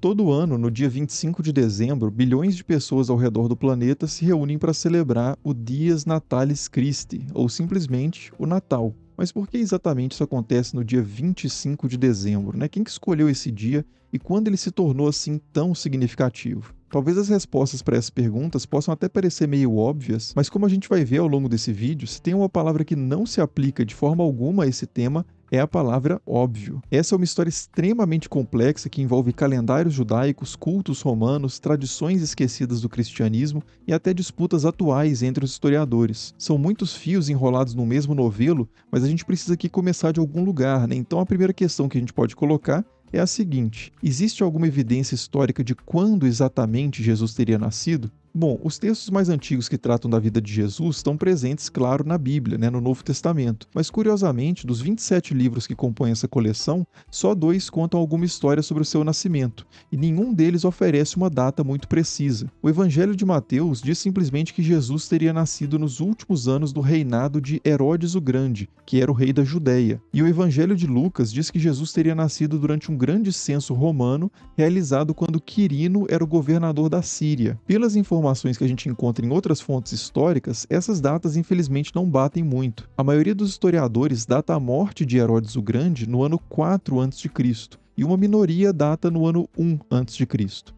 Todo ano, no dia 25 de dezembro, bilhões de pessoas ao redor do planeta se reúnem para celebrar o Dies Natalis Christi, ou simplesmente o Natal. Mas por que exatamente isso acontece no dia 25 de dezembro, né? Quem que escolheu esse dia e quando ele se tornou assim tão significativo? Talvez as respostas para essas perguntas possam até parecer meio óbvias, mas como a gente vai ver ao longo desse vídeo, se tem uma palavra que não se aplica de forma alguma a esse tema, é a palavra óbvio. Essa é uma história extremamente complexa que envolve calendários judaicos, cultos romanos, tradições esquecidas do cristianismo e até disputas atuais entre os historiadores. São muitos fios enrolados no mesmo novelo, mas a gente precisa aqui começar de algum lugar, né? Então a primeira questão que a gente pode colocar é a seguinte: existe alguma evidência histórica de quando exatamente Jesus teria nascido? Bom, os textos mais antigos que tratam da vida de Jesus estão presentes, claro, na Bíblia, né, no Novo Testamento. Mas, curiosamente, dos 27 livros que compõem essa coleção, só 2 contam alguma história sobre o seu nascimento, e nenhum deles oferece uma data muito precisa. O Evangelho de Mateus diz simplesmente que Jesus teria nascido nos últimos anos do reinado de Herodes o Grande, que era o rei da Judéia. E o Evangelho de Lucas diz que Jesus teria nascido durante um grande censo romano realizado quando Quirino era o governador da Síria. Pelas informações que a gente encontra em outras fontes históricas, essas datas infelizmente não batem muito. A maioria dos historiadores data a morte de Herodes o Grande no ano 4 a.C., e uma minoria data no ano 1 a.C.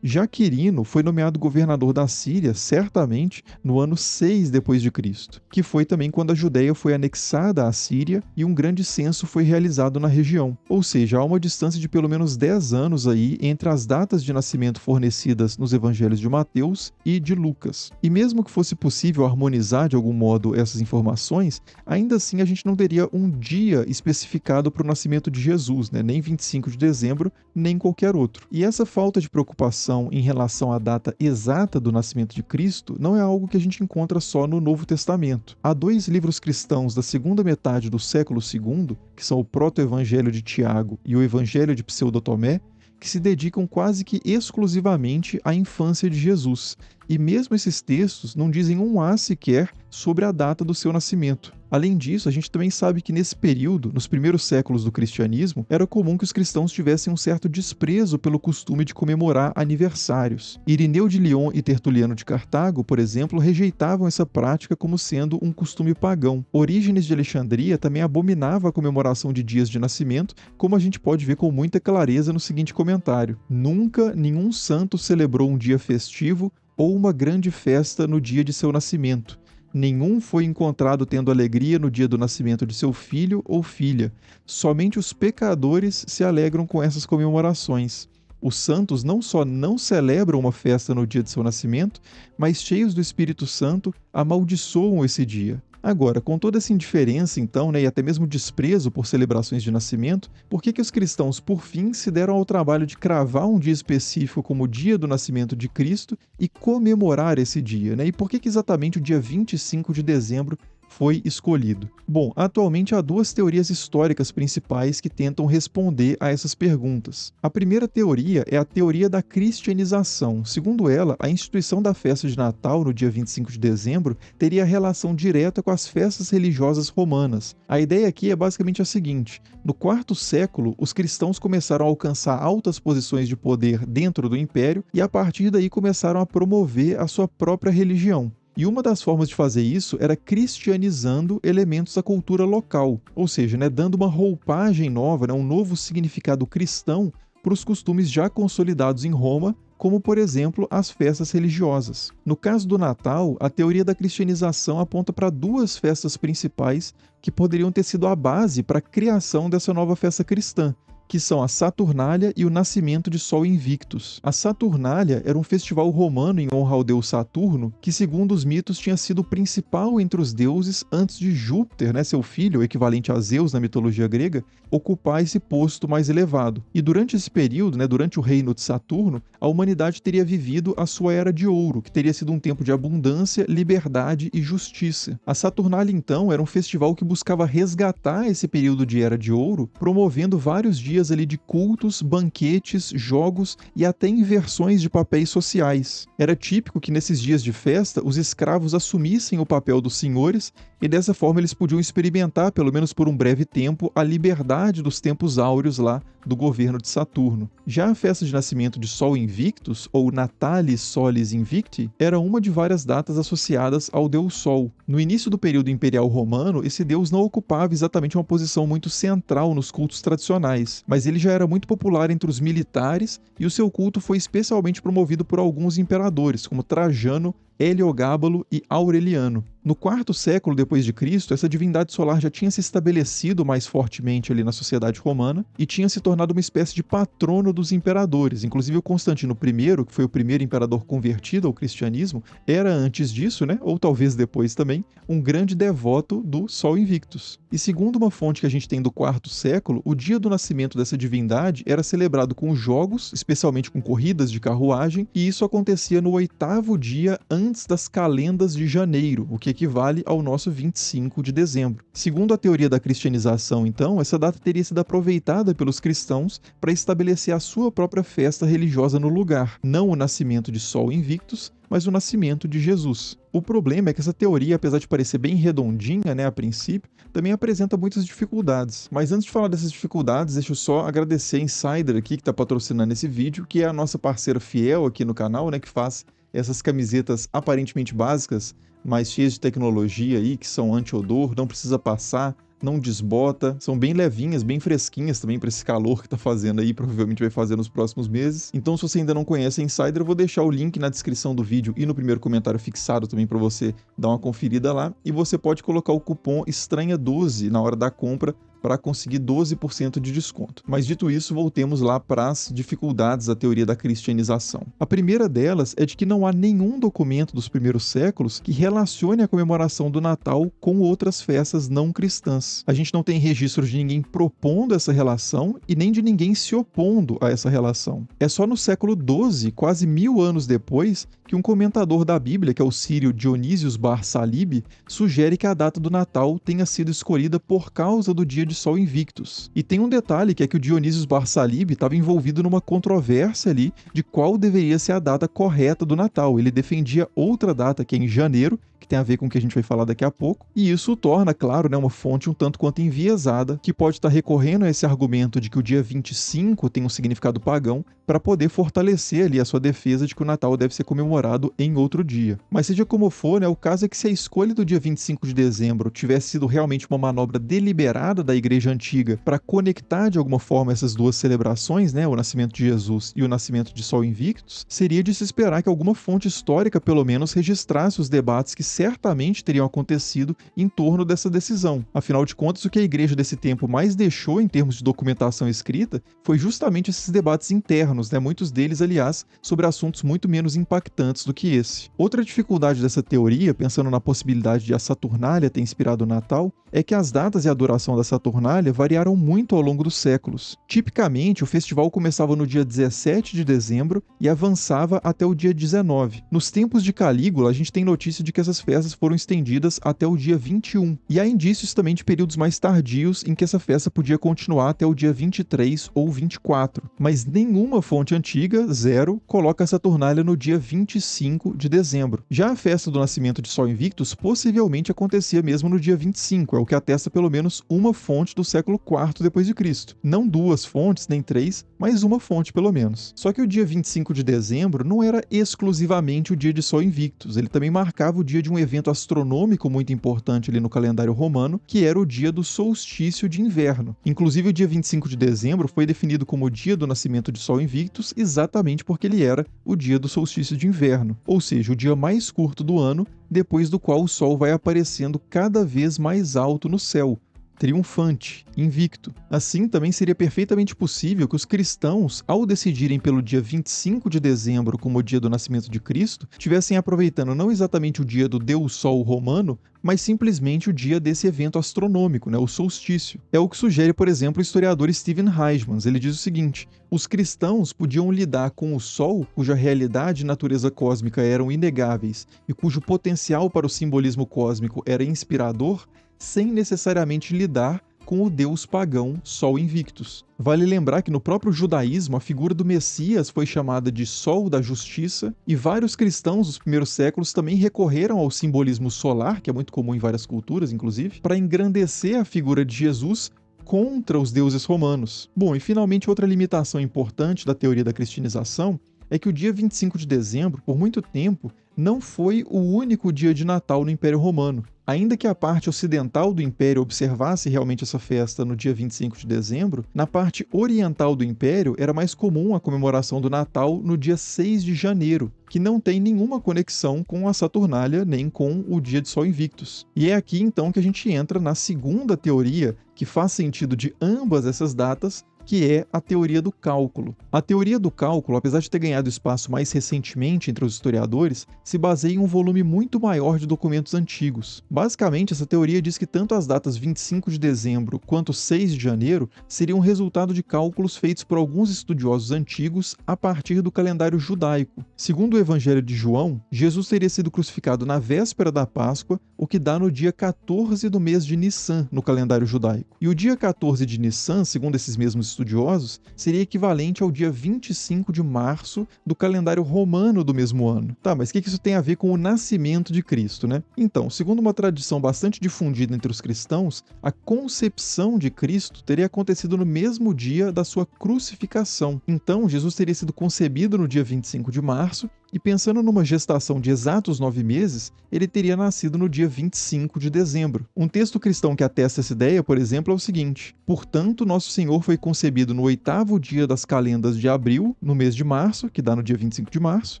Já Quirino foi nomeado governador da Síria, certamente, no ano 6 depois de Cristo, que foi também quando a Judéia foi anexada à Síria e um grande censo foi realizado na região. Ou seja, há uma distância de pelo menos 10 anos aí entre as datas de nascimento fornecidas nos evangelhos de Mateus e de Lucas. E mesmo que fosse possível harmonizar de algum modo essas informações, ainda assim a gente não teria um dia especificado para o nascimento de Jesus, né? Nem 25 de dezembro, nem qualquer outro. E essa falta de preocupação em relação à data exata do nascimento de Cristo não é algo que a gente encontra só no Novo Testamento. Há 2 livros cristãos da segunda metade do século II, que são o Proto-Evangelho de Tiago e o Evangelho de Pseudo-Tomé, que se dedicam quase que exclusivamente à infância de Jesus. E mesmo esses textos não dizem um A sequer sobre a data do seu nascimento. Além disso, a gente também sabe que nesse período, nos primeiros séculos do cristianismo, era comum que os cristãos tivessem um certo desprezo pelo costume de comemorar aniversários. Irineu de Lyon e Tertuliano de Cartago, por exemplo, rejeitavam essa prática como sendo um costume pagão. Orígenes de Alexandria também abominava a comemoração de dias de nascimento, como a gente pode ver com muita clareza no seguinte comentário: nunca nenhum santo celebrou um dia festivo ou uma grande festa no dia de seu nascimento. Nenhum foi encontrado tendo alegria no dia do nascimento de seu filho ou filha. Somente os pecadores se alegram com essas comemorações. Os santos não só não celebram uma festa no dia de seu nascimento, mas cheios do Espírito Santo, amaldiçoam esse dia. Agora, com toda essa indiferença, então, né, e até mesmo desprezo por celebrações de nascimento, por que os cristãos, por fim, se deram ao trabalho de cravar um dia específico como o dia do nascimento de Cristo e comemorar esse dia, né? E por que exatamente o dia 25 de dezembro foi escolhido? Bom, atualmente há 2 teorias históricas principais que tentam responder a essas perguntas. A primeira teoria é a teoria da cristianização. Segundo ela, a instituição da festa de Natal no dia 25 de dezembro teria relação direta com as festas religiosas romanas. A ideia aqui é basicamente a seguinte: no 4º século, os cristãos começaram a alcançar altas posições de poder dentro do império e a partir daí começaram a promover a sua própria religião. E uma das formas de fazer isso era cristianizando elementos da cultura local, ou seja, né, dando uma roupagem nova, né, um novo significado cristão para os costumes já consolidados em Roma, como, por exemplo, as festas religiosas. No caso do Natal, a teoria da cristianização aponta para 2 festas principais que poderiam ter sido a base para a criação dessa nova festa cristã, que são a Saturnália e o Nascimento de Sol Invictus. A Saturnália era um festival romano em honra ao deus Saturno, que segundo os mitos tinha sido o principal entre os deuses antes de Júpiter, né, seu filho, o equivalente a Zeus na mitologia grega, ocupar esse posto mais elevado. E durante esse período, né, durante o reino de Saturno, a humanidade teria vivido a sua Era de Ouro, que teria sido um tempo de abundância, liberdade e justiça. A Saturnália, então, era um festival que buscava resgatar esse período de Era de Ouro, promovendo vários dias ali de cultos, banquetes, jogos e até inversões de papéis sociais. Era típico que nesses dias de festa os escravos assumissem o papel dos senhores e dessa forma eles podiam experimentar, pelo menos por um breve tempo, a liberdade dos tempos áureos lá do governo de Saturno. Já a festa de nascimento de Sol Invictus, ou Natalis Solis Invicti, era uma de várias datas associadas ao deus Sol. No início do período imperial romano, esse deus não ocupava exatamente uma posição muito central nos cultos tradicionais, mas ele já era muito popular entre os militares e o seu culto foi especialmente promovido por alguns imperadores, como Trajano, Heliogábalo e Aureliano. No quarto século depois de Cristo, essa divindade solar já tinha se estabelecido mais fortemente ali na sociedade romana e tinha se tornado uma espécie de patrono dos imperadores. Inclusive o Constantino I, que foi o primeiro imperador convertido ao cristianismo, era antes disso, ou talvez depois também, um grande devoto do Sol Invictus. E segundo uma fonte que a gente tem do quarto século, o dia do nascimento dessa divindade era celebrado com jogos, especialmente com corridas de carruagem, e isso acontecia no 8º dia antes das calendas de janeiro, o que equivale ao nosso 25 de dezembro. Segundo a teoria da cristianização, então, essa data teria sido aproveitada pelos cristãos para estabelecer a sua própria festa religiosa no lugar, não o nascimento de Sol Invictus, mas o nascimento de Jesus. O problema é que essa teoria, apesar de parecer bem redondinha, a princípio, também apresenta muitas dificuldades. Mas antes de falar dessas dificuldades, deixa eu só agradecer a Insider aqui, que está patrocinando esse vídeo, que é a nossa parceira fiel aqui no canal, que faz essas camisetas aparentemente básicas, mas cheias de tecnologia aí, que são anti-odor, não precisa passar, não desbota, são bem levinhas, bem fresquinhas também para esse calor que tá fazendo aí, provavelmente vai fazer nos próximos meses. Então, se você ainda não conhece a Insider, eu vou deixar o link na descrição do vídeo e no primeiro comentário fixado também para você dar uma conferida lá. E você pode colocar o cupom ESTRANHA12 na hora da compra para conseguir 12% de desconto. Mas dito isso, voltemos lá para as dificuldades da teoria da cristianização. A primeira delas é de que não há nenhum documento dos primeiros séculos que relacione a comemoração do Natal com outras festas não cristãs. A gente não tem registros de ninguém propondo essa relação e nem de ninguém se opondo a essa relação. É só no século XII, quase 1000 anos depois, que um comentador da Bíblia, que é o sírio Dionísios Bar Salib, sugere que a data do Natal tenha sido escolhida por causa do dia de Sol Invictus. E tem um detalhe, que é que o Dionísios Bar Salib estava envolvido numa controvérsia ali de qual deveria ser a data correta do Natal. Ele defendia outra data, que é em janeiro, que tem a ver com o que a gente vai falar daqui a pouco, e isso o torna, claro, uma fonte um tanto quanto enviesada, que pode estar recorrendo a esse argumento de que o dia 25 tem um significado pagão, para poder fortalecer ali a sua defesa de que o Natal deve ser comemorado em outro dia. Mas seja como for, o caso é que se a escolha do dia 25 de dezembro tivesse sido realmente uma manobra deliberada da Igreja Antiga para conectar de alguma forma essas duas celebrações, o nascimento de Jesus e o nascimento de Sol Invictus, seria de se esperar que alguma fonte histórica pelo menos registrasse os debates que certamente teriam acontecido em torno dessa decisão. Afinal de contas, o que a Igreja desse tempo mais deixou em termos de documentação escrita foi justamente esses debates internos, muitos deles, aliás, sobre assuntos muito menos impactantes do que esse. Outra dificuldade dessa teoria, pensando na possibilidade de a Saturnália ter inspirado o Natal, é que as datas e a duração da Saturnália variaram muito ao longo dos séculos. Tipicamente, o festival começava no dia 17 de dezembro e avançava até o dia 19. Nos tempos de Calígula, a gente tem notícia de que essas festas foram estendidas até o dia 21. E há indícios também de períodos mais tardios em que essa festa podia continuar até o dia 23 ou 24. Mas nenhuma fonte antiga, zero, coloca a Saturnália no dia 25 de dezembro. Já a festa do nascimento de Sol Invictus possivelmente acontecia mesmo no dia 25, é o que atesta pelo menos uma fonte do século IV depois de Cristo. Não duas fontes, nem três, mas uma fonte pelo menos. Só que o dia 25 de dezembro não era exclusivamente o dia de Sol Invictus, ele também marcava o dia de um evento astronômico muito importante ali no calendário romano, que era o dia do solstício de inverno. Inclusive o dia 25 de dezembro foi definido como o dia do nascimento de Sol Invictus exatamente porque ele era o dia do solstício de inverno, ou seja, o dia mais curto do ano, depois do qual o Sol vai aparecendo cada vez mais alto no céu, triunfante, invicto. Assim, também seria perfeitamente possível que os cristãos, ao decidirem pelo dia 25 de dezembro como o dia do nascimento de Cristo, estivessem aproveitando não exatamente o dia do Deus Sol romano, mas simplesmente o dia desse evento astronômico, o solstício. É o que sugere, por exemplo, o historiador Steven Heismans. Ele diz o seguinte: os cristãos podiam lidar com o Sol, cuja realidade e natureza cósmica eram inegáveis e cujo potencial para o simbolismo cósmico era inspirador, sem necessariamente lidar com o deus pagão Sol Invictus. Vale lembrar que no próprio judaísmo a figura do Messias foi chamada de Sol da Justiça, e vários cristãos dos primeiros séculos também recorreram ao simbolismo solar, que é muito comum em várias culturas, inclusive, para engrandecer a figura de Jesus contra os deuses romanos. Bom, e finalmente outra limitação importante da teoria da cristianização é que o dia 25 de dezembro, por muito tempo, não foi o único dia de Natal no Império Romano. Ainda que a parte ocidental do Império observasse realmente essa festa no dia 25 de dezembro, na parte oriental do Império era mais comum a comemoração do Natal no dia 6 de janeiro, que não tem nenhuma conexão com a Saturnália nem com o dia de Sol Invictus. E é aqui então que a gente entra na segunda teoria que faz sentido de ambas essas datas, que é a teoria do cálculo. A teoria do cálculo, apesar de ter ganhado espaço mais recentemente entre os historiadores, se baseia em um volume muito maior de documentos antigos. Basicamente, essa teoria diz que tanto as datas 25 de dezembro quanto 6 de janeiro seriam resultado de cálculos feitos por alguns estudiosos antigos a partir do calendário judaico. Segundo o Evangelho de João, Jesus teria sido crucificado na véspera da Páscoa, o que dá no dia 14 do mês de Nissan, no calendário judaico. E o dia 14 de Nissan, segundo esses mesmos estudiosos, seria equivalente ao dia 25 de março do calendário romano do mesmo ano. Tá, mas o que isso tem a ver com o nascimento de Cristo, né? Então, segundo uma tradição bastante difundida entre os cristãos, a concepção de Cristo teria acontecido no mesmo dia da sua crucificação. Então, Jesus teria sido concebido no dia 25 de março, e pensando numa gestação de exatos 9 meses, ele teria nascido no dia 25 de dezembro. Um texto cristão que atesta essa ideia, por exemplo, é o seguinte: portanto, nosso Senhor foi concebido no 8º dia das calendas de abril, no mês de março, que dá no dia 25 de março,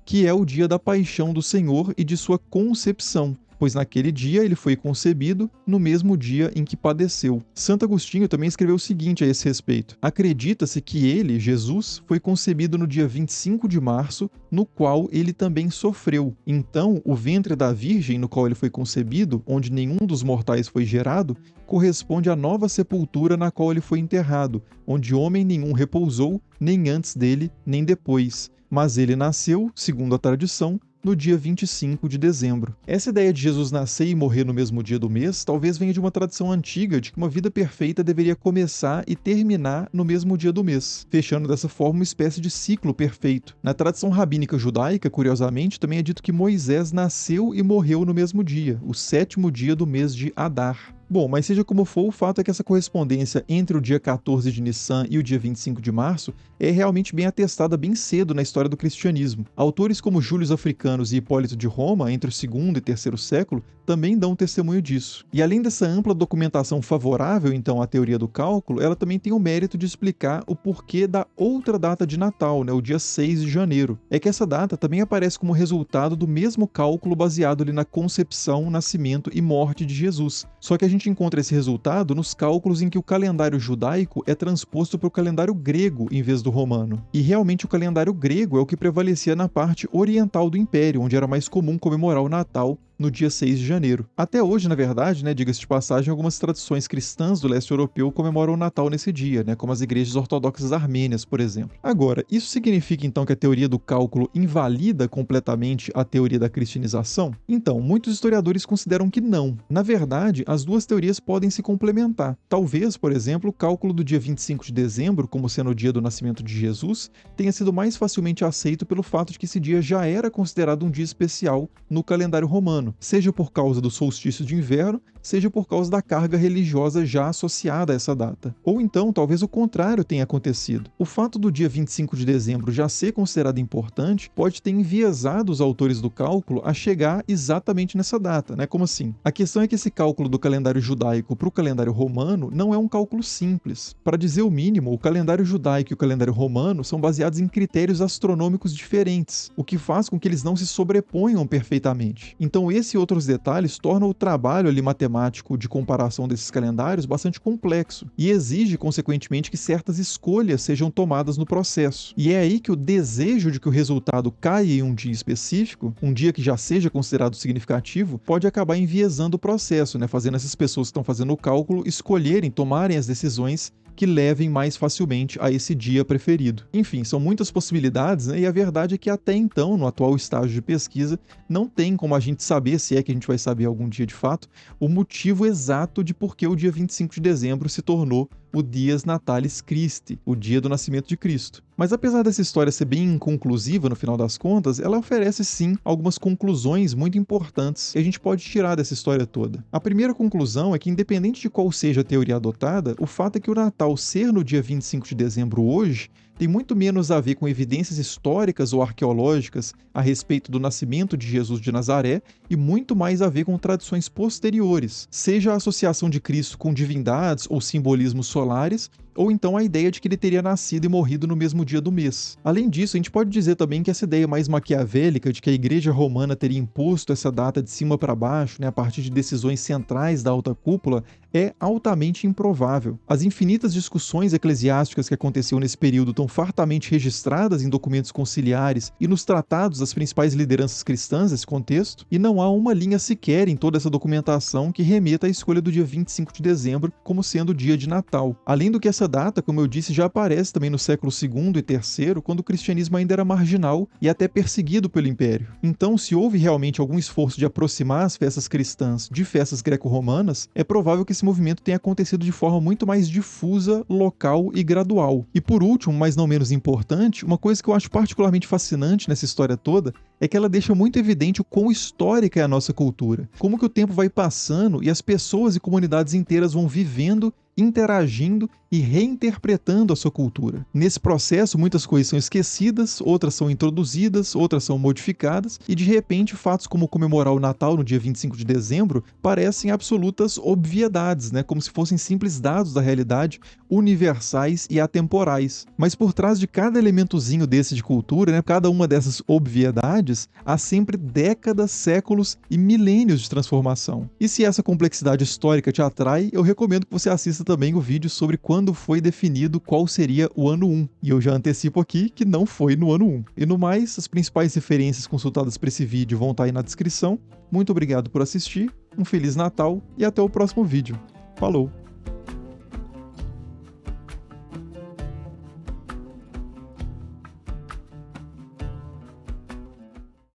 que é o dia da paixão do Senhor e de sua concepção, pois naquele dia ele foi concebido no mesmo dia em que padeceu. Santo Agostinho também escreveu o seguinte a esse respeito: acredita-se que ele, Jesus, foi concebido no dia 25 de março, no qual ele também sofreu. Então, o ventre da Virgem, no qual ele foi concebido, onde nenhum dos mortais foi gerado, corresponde à nova sepultura na qual ele foi enterrado, onde homem nenhum repousou, nem antes dele, nem depois. Mas ele nasceu, segundo a tradição, no dia 25 de dezembro. Essa ideia de Jesus nascer e morrer no mesmo dia do mês talvez venha de uma tradição antiga de que uma vida perfeita deveria começar e terminar no mesmo dia do mês, fechando dessa forma uma espécie de ciclo perfeito. Na tradição rabínica judaica, curiosamente, também é dito que Moisés nasceu e morreu no mesmo dia, o 7º dia do mês de Adar. Bom, mas seja como for, o fato é que essa correspondência entre o dia 14 de Nissan e o dia 25 de março é realmente bem atestada bem cedo na história do cristianismo. Autores como Júlio Africanos e Hipólito de Roma, entre o 2º e 3º século, também dão testemunho disso. E além dessa ampla documentação favorável, então, à teoria do cálculo, ela também tem o mérito de explicar o porquê da outra data de Natal, o dia 6 de janeiro. É que essa data também aparece como resultado do mesmo cálculo baseado ali na concepção, nascimento e morte de Jesus. Só que a gente encontra esse resultado nos cálculos em que o calendário judaico é transposto para o calendário grego em vez do romano. E realmente o calendário grego é o que prevalecia na parte oriental do Império, onde era mais comum comemorar o Natal no dia 6 de janeiro. Até hoje, na verdade, diga-se de passagem, algumas tradições cristãs do leste europeu comemoram o Natal nesse dia, como as igrejas ortodoxas armênias, por exemplo. Agora, isso significa então que a teoria do cálculo invalida completamente a teoria da cristianização? Então, muitos historiadores consideram que não. Na verdade, as duas teorias podem se complementar. Talvez, por exemplo, o cálculo do dia 25 de dezembro, como sendo o dia do nascimento de Jesus, tenha sido mais facilmente aceito pelo fato de que esse dia já era considerado um dia especial no calendário romano, seja por causa do solstício de inverno, seja por causa da carga religiosa já associada a essa data. Ou então, talvez o contrário tenha acontecido. O fato do dia 25 de dezembro já ser considerado importante pode ter enviesado os autores do cálculo a chegar exatamente nessa data, Como assim? A questão é que esse cálculo do calendário judaico para o calendário romano não é um cálculo simples. Para dizer o mínimo, o calendário judaico e o calendário romano são baseados em critérios astronômicos diferentes, o que faz com que eles não se sobreponham perfeitamente. Então, esse e outros detalhes tornam o trabalho ali matemático de comparação desses calendários bastante complexo e exige, consequentemente, que certas escolhas sejam tomadas no processo. E é aí que o desejo de que o resultado caia em um dia específico, um dia que já seja considerado significativo, pode acabar enviesando o processo, fazendo essas pessoas que estão fazendo o cálculo escolherem, tomarem as decisões que levem mais facilmente a esse dia preferido. Enfim, são muitas possibilidades, né? E a verdade é que até então, no atual estágio de pesquisa, não tem como a gente saber, se é que a gente vai saber algum dia de fato, o motivo exato de por que o dia 25 de dezembro se tornou o Dies Natalis Christi, o dia do nascimento de Cristo. Mas apesar dessa história ser bem inconclusiva no final das contas, ela oferece sim algumas conclusões muito importantes que a gente pode tirar dessa história toda. A primeira conclusão é que, independente de qual seja a teoria adotada, o fato é que o Natal ser no dia 25 de dezembro hoje tem muito menos a ver com evidências históricas ou arqueológicas a respeito do nascimento de Jesus de Nazaré e muito mais a ver com tradições posteriores, seja a associação de Cristo com divindades ou simbolismos solares, ou então a ideia de que ele teria nascido e morrido no mesmo dia do mês. Além disso, a gente pode dizer também que essa ideia mais maquiavélica de que a Igreja Romana teria imposto essa data de cima para baixo, né, a partir de decisões centrais da alta cúpula, é altamente improvável. As infinitas discussões eclesiásticas que aconteciam nesse período estão fartamente registradas em documentos conciliares e nos tratados das principais lideranças cristãs desse contexto, e não há uma linha sequer em toda essa documentação que remeta à escolha do dia 25 de dezembro como sendo o dia de Natal. Além do que essa data, como eu disse, já aparece também no século II e III, quando o cristianismo ainda era marginal e até perseguido pelo Império. Então, se houve realmente algum esforço de aproximar as festas cristãs de festas greco-romanas, é provável que esse movimento tenha acontecido de forma muito mais difusa, local e gradual. E por último, mas não menos importante, uma coisa que eu acho particularmente fascinante nessa história toda é que ela deixa muito evidente o quão histórica é a nossa cultura. Como que o tempo vai passando e as pessoas e comunidades inteiras vão vivendo, interagindo e reinterpretando a sua cultura. Nesse processo, muitas coisas são esquecidas, outras são introduzidas, outras são modificadas, e de repente fatos como comemorar o Natal no dia 25 de dezembro parecem absolutas obviedades, né? Como se fossem simples dados da realidade, universais e atemporais. Mas por trás de cada elementozinho desse de cultura, né, cada uma dessas obviedades, há sempre décadas, séculos e milênios de transformação. E se essa complexidade histórica te atrai, eu recomendo que você assista também o vídeo sobre quando foi definido qual seria o ano 1. E eu já antecipo aqui que não foi no ano 1. E no mais, as principais referências consultadas para esse vídeo vão estar aí na descrição. Muito obrigado por assistir, um Feliz Natal e até o próximo vídeo. Falou!